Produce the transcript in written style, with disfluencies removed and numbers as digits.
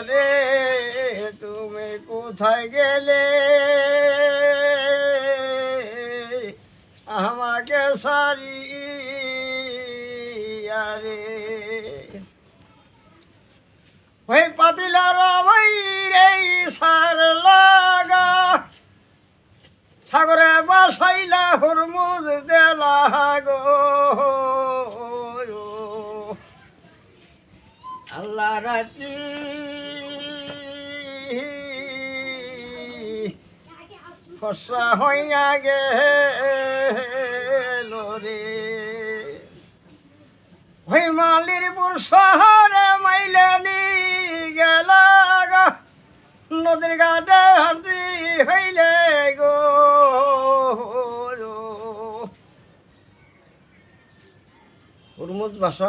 রে তুমি কোথায় গেলে আমাকে সারিয়া রে ওই পাতিলার ওই রে সার লাগা সাগরে বাসাইলা হুরমুজ দেলা গো আল্লাহ রাত্রি ফসা হইয়া গেল রে ওই মালিরপুর শহরে মাইলেনি গেল নদীর ঘাটে হাঁটি হইলে গো হুরমুজ বাসা